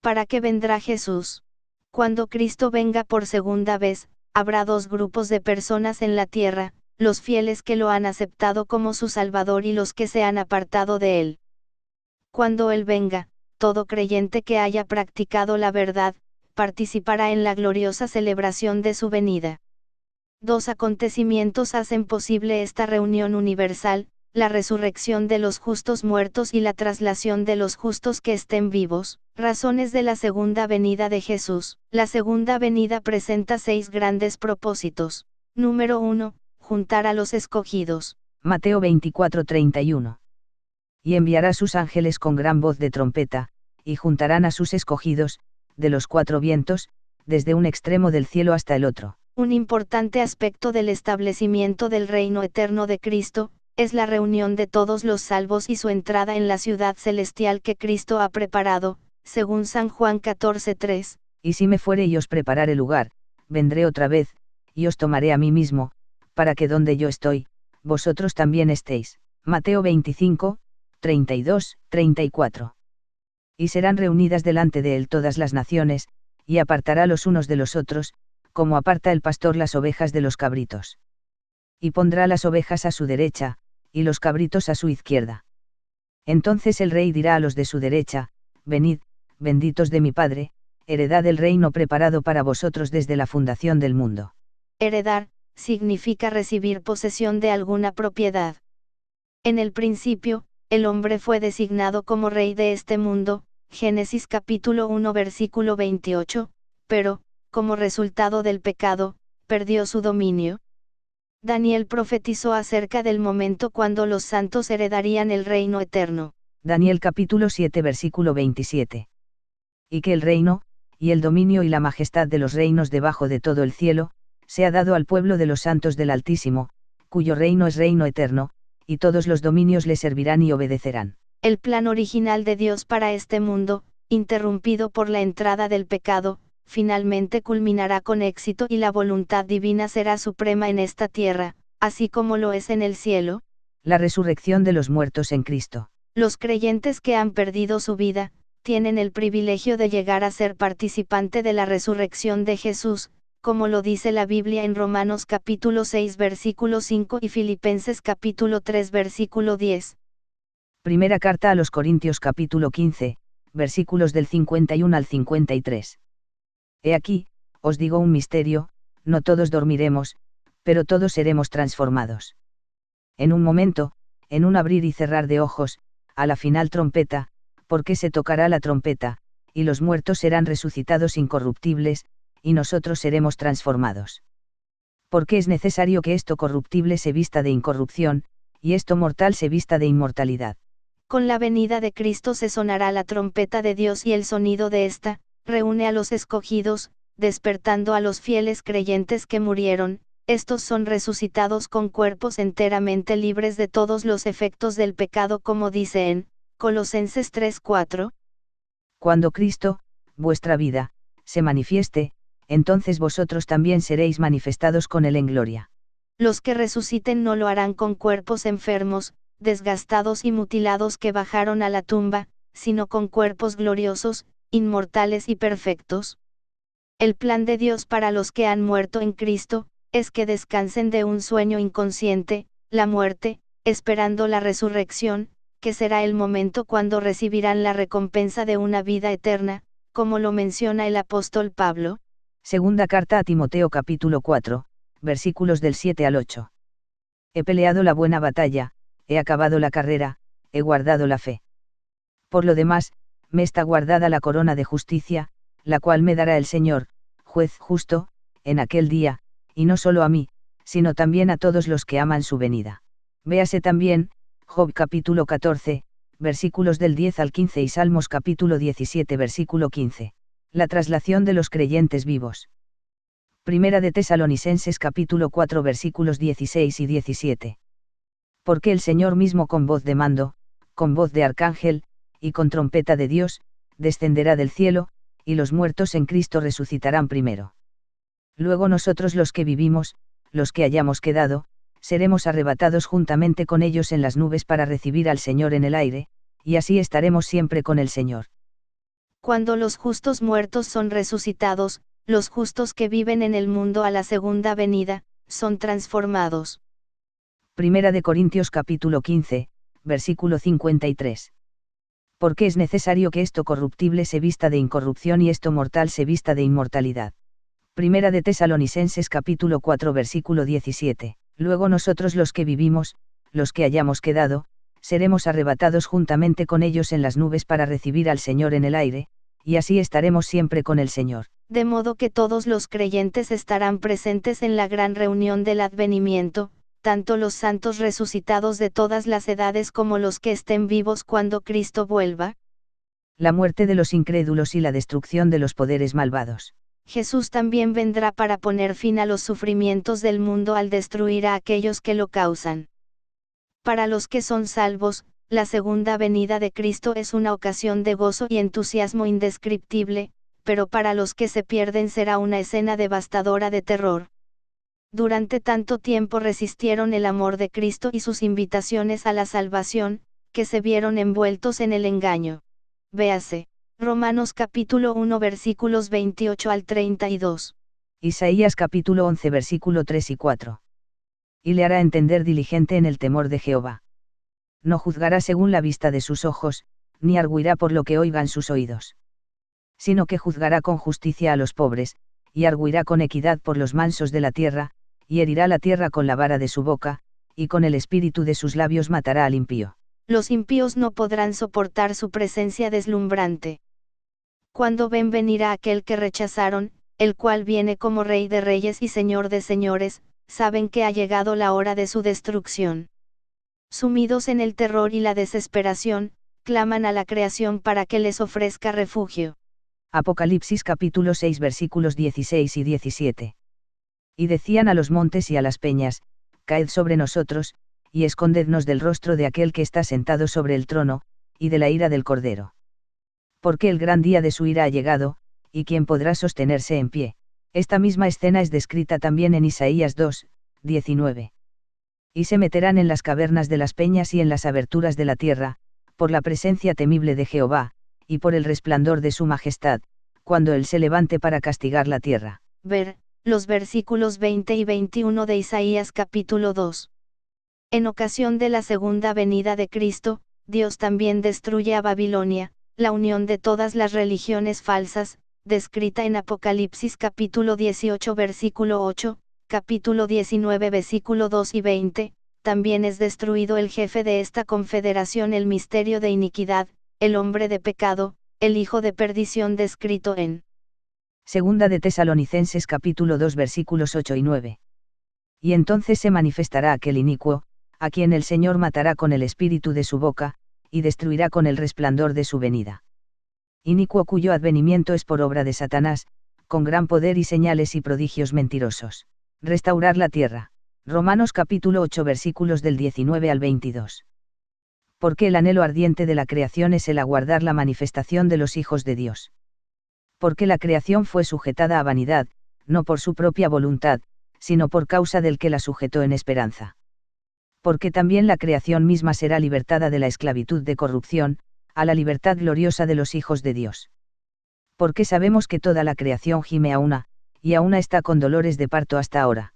¿Para qué vendrá Jesús? Cuando Cristo venga por segunda vez, habrá dos grupos de personas en la tierra, los fieles que lo han aceptado como su Salvador y los que se han apartado de él. Cuando Él venga, todo creyente que haya practicado la verdad, participará en la gloriosa celebración de su venida. Dos acontecimientos hacen posible esta reunión universal, la resurrección de los justos muertos y la traslación de los justos que estén vivos. Razones de la segunda venida de Jesús. La segunda venida presenta 6 grandes propósitos. Número 1. Juntar a los escogidos. Mateo 24:31. Y enviará sus ángeles con gran voz de trompeta, y juntarán a sus escogidos, de los 4 vientos, desde un extremo del cielo hasta el otro. Un importante aspecto del establecimiento del reino eterno de Cristo, es la reunión de todos los salvos y su entrada en la ciudad celestial que Cristo ha preparado, según San Juan 14:3. Y si me fuere y os preparare lugar, vendré otra vez, y os tomaré a mí mismo, para que donde yo estoy, vosotros también estéis. Mateo 25:32-34. Y serán reunidas delante de él todas las naciones, y apartará los unos de los otros, como aparta el pastor las ovejas de los cabritos. Y pondrá las ovejas a su derecha, y los cabritos a su izquierda. Entonces el rey dirá a los de su derecha: venid, benditos de mi Padre, heredad el reino preparado para vosotros desde la fundación del mundo. Heredar, significa recibir posesión de alguna propiedad. En el principio, el hombre fue designado como rey de este mundo, Génesis capítulo 1 versículo 28, pero, como resultado del pecado, perdió su dominio. Daniel profetizó acerca del momento cuando los santos heredarían el reino eterno. Daniel capítulo 7 versículo 27. Y que el reino, y el dominio y la majestad de los reinos debajo de todo el cielo, se ha dado al pueblo de los santos del Altísimo, cuyo reino es reino eterno, y todos los dominios le servirán y obedecerán. El plan original de Dios para este mundo, interrumpido por la entrada del pecado, finalmente culminará con éxito y la voluntad divina será suprema en esta tierra, así como lo es en el cielo. La resurrección de los muertos en Cristo. Los creyentes que han perdido su vida, tienen el privilegio de llegar a ser participante de la resurrección de Jesús, como lo dice la Biblia en Romanos capítulo 6 versículo 5 y Filipenses capítulo 3 versículo 10. Primera carta a los Corintios capítulo 15, versículos del 51 al 53. He aquí, os digo un misterio, no todos dormiremos, pero todos seremos transformados. En un momento, en un abrir y cerrar de ojos, a la final trompeta, porque se tocará la trompeta, y los muertos serán resucitados incorruptibles, y nosotros seremos transformados. Porque es necesario que esto corruptible se vista de incorrupción, y esto mortal se vista de inmortalidad. Con la venida de Cristo se sonará la trompeta de Dios y el sonido de esta, reúne a los escogidos, despertando a los fieles creyentes que murieron, estos son resucitados con cuerpos enteramente libres de todos los efectos del pecado como dice en Colosenses 3:4. Cuando Cristo, vuestra vida, se manifieste, entonces vosotros también seréis manifestados con él en gloria. Los que resuciten no lo harán con cuerpos enfermos, desgastados y mutilados que bajaron a la tumba, sino con cuerpos gloriosos, inmortales y perfectos. El plan de Dios para los que han muerto en Cristo, es que descansen de un sueño inconsciente, la muerte, esperando la resurrección, que será el momento cuando recibirán la recompensa de una vida eterna, como lo menciona el apóstol Pablo. Segunda carta a Timoteo capítulo 4, versículos del 7 al 8. He peleado la buena batalla, he acabado la carrera, he guardado la fe. Por lo demás, me está guardada la corona de justicia, la cual me dará el Señor, juez justo, en aquel día, y no solo a mí, sino también a todos los que aman su venida. Véase también, Job capítulo 14, versículos del 10 al 15 y Salmos capítulo 17 versículo 15. La traslación de los creyentes vivos. Primera de Tesalonicenses capítulo 4 versículos 16 y 17. Porque el Señor mismo con voz de mando, con voz de arcángel, y con trompeta de Dios, descenderá del cielo, y los muertos en Cristo resucitarán primero. Luego nosotros los que vivimos, los que hayamos quedado, seremos arrebatados juntamente con ellos en las nubes para recibir al Señor en el aire, y así estaremos siempre con el Señor. Cuando los justos muertos son resucitados, los justos que viven en el mundo a la segunda venida, son transformados. Primera de Corintios capítulo 15, versículo 53. Porque es necesario que esto corruptible se vista de incorrupción y esto mortal se vista de inmortalidad. Primera de Tesalonicenses capítulo 4 versículo 17. Luego nosotros los que vivimos, los que hayamos quedado, seremos arrebatados juntamente con ellos en las nubes para recibir al Señor en el aire, y así estaremos siempre con el Señor. De modo que todos los creyentes estarán presentes en la gran reunión del advenimiento, tanto los santos resucitados de todas las edades como los que estén vivos cuando Cristo vuelva. La muerte de los incrédulos y la destrucción de los poderes malvados. Jesús también vendrá para poner fin a los sufrimientos del mundo al destruir a aquellos que lo causan. Para los que son salvos, la segunda venida de Cristo es una ocasión de gozo y entusiasmo indescriptible, pero para los que se pierden será una escena devastadora de terror. Durante tanto tiempo resistieron el amor de Cristo y sus invitaciones a la salvación, que se vieron envueltos en el engaño. Véase Romanos capítulo 1 versículos 28 al 32. Isaías capítulo 11 versículo 3 y 4. Y le hará entender diligente en el temor de Jehová. No juzgará según la vista de sus ojos, ni arguirá por lo que oigan sus oídos. Sino que juzgará con justicia a los pobres, y arguirá con equidad por los mansos de la tierra, y herirá la tierra con la vara de su boca, y con el espíritu de sus labios matará al impío. Los impíos no podrán soportar su presencia deslumbrante. Cuando ven venir a aquel que rechazaron, el cual viene como Rey de reyes y Señor de señores, saben que ha llegado la hora de su destrucción. Sumidos en el terror y la desesperación, claman a la creación para que les ofrezca refugio. Apocalipsis capítulo 6 versículos 16 y 17. Y decían a los montes y a las peñas, caed sobre nosotros, y escondednos del rostro de aquel que está sentado sobre el trono, y de la ira del Cordero. Porque el gran día de su ira ha llegado, y ¿quién podrá sostenerse en pie? Esta misma escena es descrita también en Isaías 2, 19. Y se meterán en las cavernas de las peñas y en las aberturas de la tierra, por la presencia temible de Jehová, y por el resplandor de su majestad, cuando él se levante para castigar la tierra. Ver los versículos 20 y 21 de Isaías capítulo 2. En ocasión de la segunda venida de Cristo, Dios también destruye a Babilonia, la unión de todas las religiones falsas, descrita en Apocalipsis capítulo 18 versículo 8, capítulo 19 versículo 2 y 20, también es destruido el jefe de esta confederación, el misterio de iniquidad, el hombre de pecado, el hijo de perdición descrito en Segunda de Tesalonicenses capítulo 2 versículos 8 y 9. Y entonces se manifestará aquel inicuo, a quien el Señor matará con el espíritu de su boca, y destruirá con el resplandor de su venida. Inicuo cuyo advenimiento es por obra de Satanás, con gran poder y señales y prodigios mentirosos. Restaurar la tierra. Romanos capítulo 8 versículos del 19 al 22. Porque el anhelo ardiente de la creación es el aguardar la manifestación de los hijos de Dios. Porque la creación fue sujetada a vanidad, no por su propia voluntad, sino por causa del que la sujetó en esperanza. Porque también la creación misma será libertada de la esclavitud de corrupción, a la libertad gloriosa de los hijos de Dios. Porque sabemos que toda la creación gime a una, y a una está con dolores de parto hasta ahora.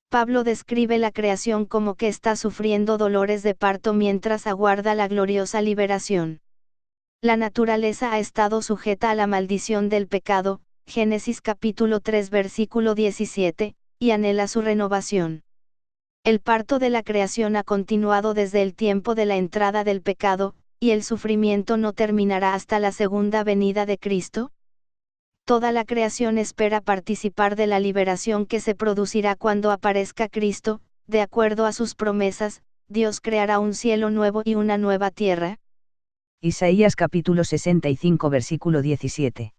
Pablo describe la creación como que está sufriendo dolores de parto mientras aguarda la gloriosa liberación. La naturaleza ha estado sujeta a la maldición del pecado, Génesis capítulo 3 versículo 17, y anhela su renovación. El parto de la creación ha continuado desde el tiempo de la entrada del pecado, y el sufrimiento no terminará hasta la segunda venida de Cristo. Toda la creación espera participar de la liberación que se producirá cuando aparezca Cristo. De acuerdo a sus promesas, Dios creará un cielo nuevo y una nueva tierra. Isaías capítulo 65 versículo 17.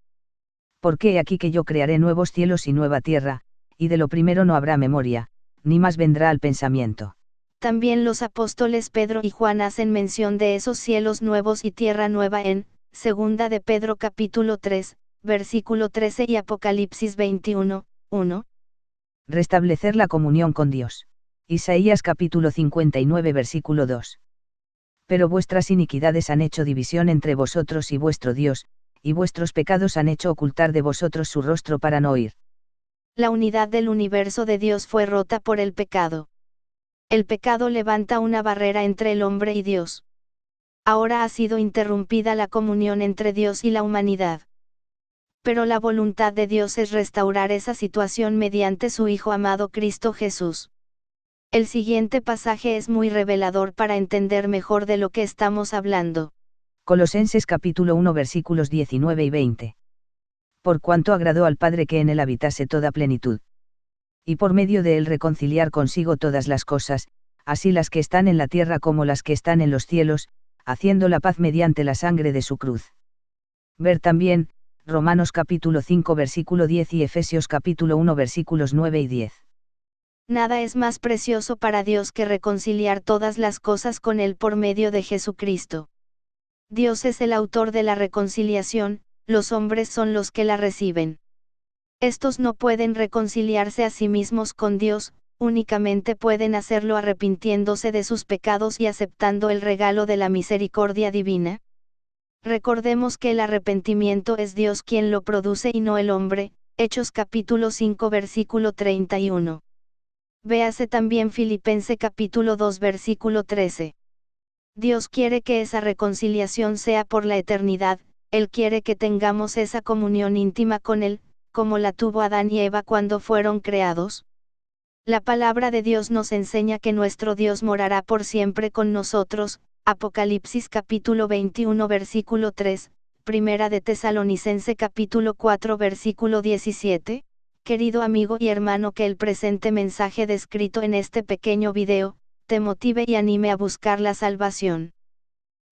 Porque he aquí que yo crearé nuevos cielos y nueva tierra, y de lo primero no habrá memoria, ni más vendrá al pensamiento. También los apóstoles Pedro y Juan hacen mención de esos cielos nuevos y tierra nueva en Segunda de Pedro capítulo 3, versículo 13 y Apocalipsis 21, 1. Restablecer la comunión con Dios. Isaías capítulo 59 versículo 2. Pero vuestras iniquidades han hecho división entre vosotros y vuestro Dios, y vuestros pecados han hecho ocultar de vosotros su rostro para no oír. La unidad del universo de Dios fue rota por el pecado. El pecado levanta una barrera entre el hombre y Dios. Ahora ha sido interrumpida la comunión entre Dios y la humanidad. Pero la voluntad de Dios es restaurar esa situación mediante su Hijo amado Cristo Jesús. El siguiente pasaje es muy revelador para entender mejor de lo que estamos hablando. Colosenses capítulo 1 versículos 19 y 20. Por cuanto agradó al Padre que en él habitase toda plenitud. Y por medio de él reconciliar consigo todas las cosas, así las que están en la tierra como las que están en los cielos, haciendo la paz mediante la sangre de su cruz. Ver también, Romanos capítulo 5 versículo 10 y Efesios capítulo 1 versículos 9 y 10. Nada es más precioso para Dios que reconciliar todas las cosas con Él por medio de Jesucristo. Dios es el autor de la reconciliación, los hombres son los que la reciben. Estos no pueden reconciliarse a sí mismos con Dios, únicamente pueden hacerlo arrepintiéndose de sus pecados y aceptando el regalo de la misericordia divina. Recordemos que el arrepentimiento es Dios quien lo produce y no el hombre, Hechos capítulo 5 versículo 31. Véase también Filipenses capítulo 2 versículo 13. Dios quiere que esa reconciliación sea por la eternidad, Él quiere que tengamos esa comunión íntima con Él, como la tuvo Adán y Eva cuando fueron creados. La palabra de Dios nos enseña que nuestro Dios morará por siempre con nosotros, Apocalipsis capítulo 21 versículo 3, Primera de Tesalonicense capítulo 4 versículo 17. Querido amigo y hermano, que el presente mensaje descrito en este pequeño video, te motive y anime a buscar la salvación.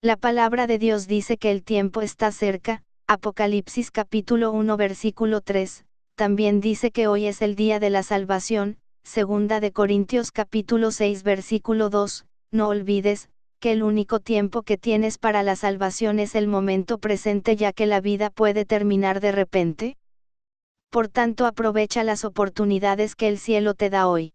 La palabra de Dios dice que el tiempo está cerca, Apocalipsis capítulo 1 versículo 3, también dice que hoy es el día de la salvación, Segunda de Corintios capítulo 6 versículo 2, no olvides, que el único tiempo que tienes para la salvación es el momento presente, ya que la vida puede terminar de repente. Por tanto, aprovecha las oportunidades que el cielo te da hoy.